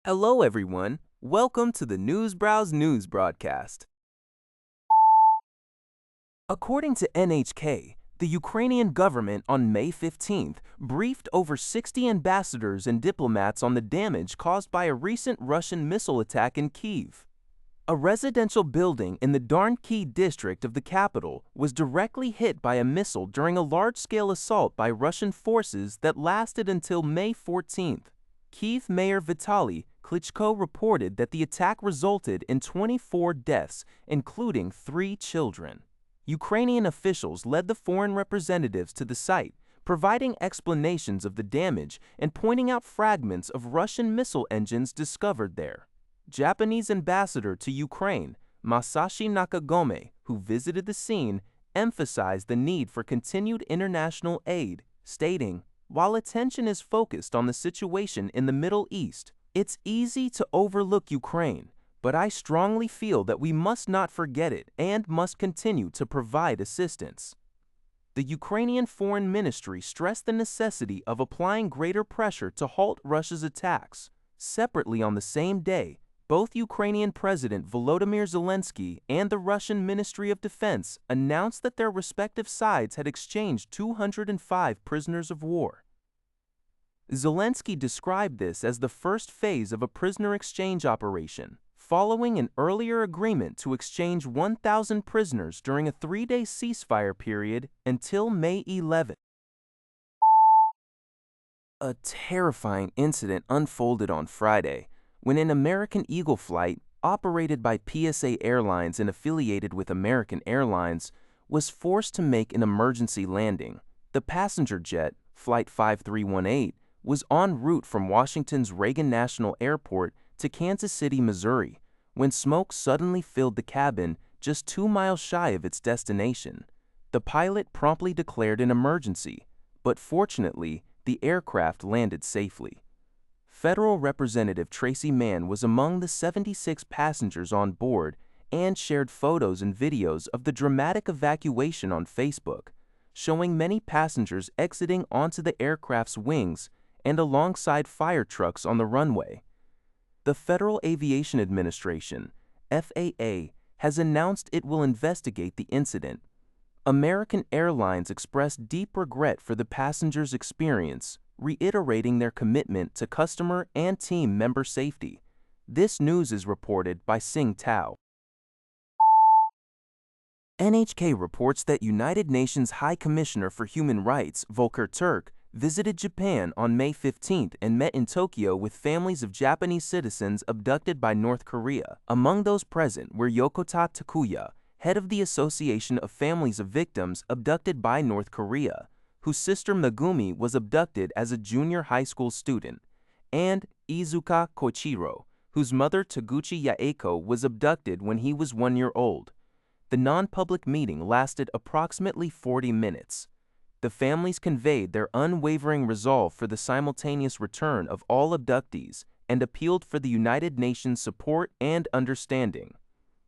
Hello, everyone. Welcome to the Newsbrowse News broadcast. According to NHK, the Ukrainian government on May 15th briefed over 60 ambassadors and diplomats on the damage caused by a recent Russian missile attack in Kyiv. A residential building in the Darnki district of the capital was directly hit by a missile during a large-scale assault by Russian forces that lasted until May 14th. Kyiv Mayor Vitaly Klitschko reported that the attack resulted in 24 deaths, including 3 children. Ukrainian officials led the foreign representatives to the site, providing explanations of the damage and pointing out fragments of Russian missile engines discovered there. Japanese ambassador to Ukraine, Masashi Nakagome, who visited the scene, emphasized the need for continued international aid, stating, "While attention is focused on the situation in the Middle East, it's easy to overlook Ukraine, but I strongly feel that we must not forget it and must continue to provide assistance." The Ukrainian Foreign Ministry stressed the necessity of applying greater pressure to halt Russia's attacks. Separately on the same day, both Ukrainian President Volodymyr Zelensky and the Russian Ministry of Defense announced that their respective sides had exchanged 205 prisoners of war. Zelensky described this as the first phase of a prisoner exchange operation, following an earlier agreement to exchange 1,000 prisoners during a 3-day ceasefire period until May 11. A terrifying incident unfolded on Friday when an American Eagle flight, operated by PSA Airlines and affiliated with American Airlines, was forced to make an emergency landing. The passenger jet, Flight 5318, was en route from Washington's Reagan National Airport to Kansas City, Missouri, when smoke suddenly filled the cabin just 2 miles shy of its destination. The pilot promptly declared an emergency, but fortunately, the aircraft landed safely. Federal Representative Tracy Mann was among the 76 passengers on board and shared photos and videos of the dramatic evacuation on Facebook, showing many passengers exiting onto the aircraft's wings and alongside fire trucks on the runway. The Federal Aviation Administration, FAA, has announced it will investigate the incident. American Airlines expressed deep regret for the passengers' experience, reiterating their commitment to customer and team member safety. This news is reported by Sing Tao. NHK reports that United Nations High Commissioner for Human Rights, Volker Turk, visited Japan on May 15th and met in Tokyo with families of Japanese citizens abducted by North Korea. Among those present were Yokota Takuya, head of the Association of Families of Victims Abducted by North Korea, whose sister Megumi was abducted as a junior high school student, and Izuka Koichiro, whose mother Taguchi Yaeko was abducted when he was 1 year old. The non-public meeting lasted approximately 40 minutes. The families conveyed their unwavering resolve for the simultaneous return of all abductees and appealed for the United Nations' support and understanding.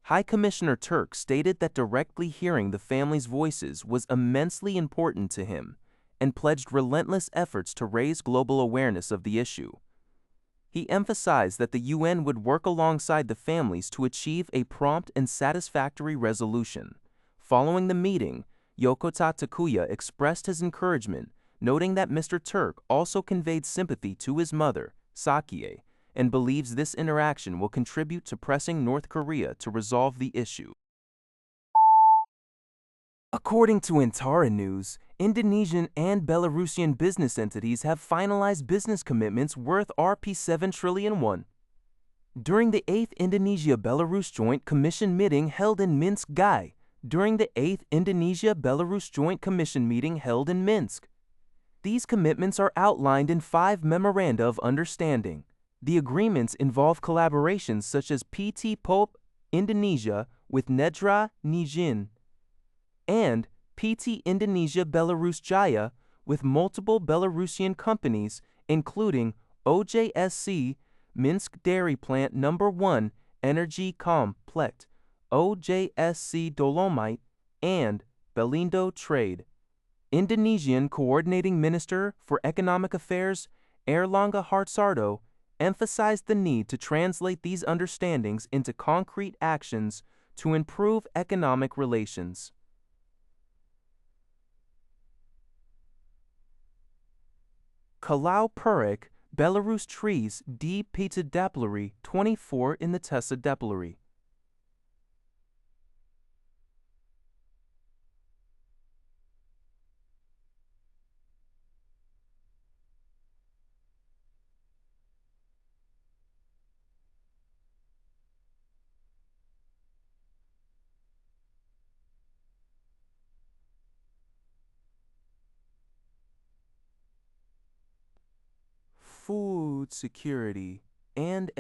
High Commissioner Turk stated that directly hearing the families' voices was immensely important to him and pledged relentless efforts to raise global awareness of the issue. He emphasized that the UN would work alongside the families to achieve a prompt and satisfactory resolution. Following the meeting, Yokota Takuya expressed his encouragement, noting that Mr. Turk also conveyed sympathy to his mother, Sakie, and believes this interaction will contribute to pressing North Korea to resolve the issue. According to Antara News, Indonesian and Belarusian business entities have finalized business commitments worth Rp7 trillion. During the 8th Indonesia-Belarus Joint Commission meeting held in Minsk, these commitments are outlined in 5 memoranda of understanding. The agreements involve collaborations such as PT POP Indonesia with Nedra Nijin and PT Indonesia Belarus Jaya with multiple Belarusian companies, including OJSC, Minsk Dairy Plant No. 1 Energy Complex, OJSC Dolomite, and Belindo Trade. Indonesian Coordinating Minister for Economic Affairs Erlangga Hartarto emphasized the need to translate these understandings into concrete actions to improve economic relations. Kalau Purik, Belarus trees D. Pizza Deplary 24 in the Tessa Deplary. Food security and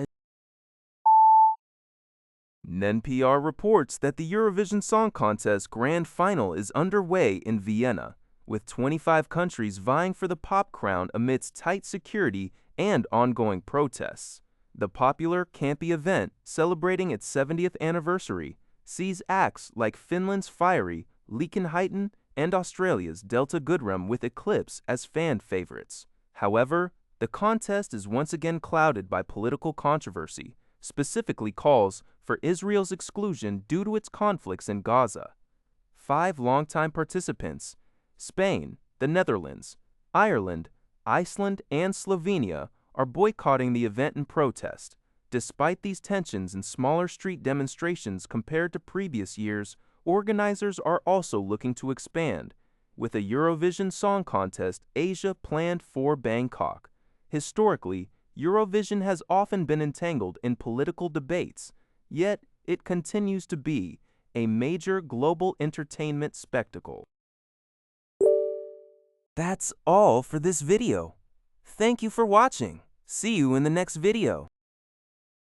NPR reports that the Eurovision Song Contest grand final is underway in Vienna, with 25 countries vying for the pop crown amidst tight security and ongoing protests. The popular campy event, celebrating its 70th anniversary, sees acts like Finland's Fiery, Liikenheiten, and Australia's Delta Goodrem with Eclipse as fan favorites. However, the contest is once again clouded by political controversy, specifically calls for Israel's exclusion due to its conflicts in Gaza. 5 longtime participants, Spain, the Netherlands, Ireland, Iceland, and Slovenia, are boycotting the event in protest. Despite these tensions and smaller street demonstrations compared to previous years, organizers are also looking to expand, with a Eurovision Song Contest Asia planned for Bangkok. Historically, Eurovision has often been entangled in political debates, yet it continues to be a major global entertainment spectacle. That's all for this video. Thank you for watching. See you in the next video.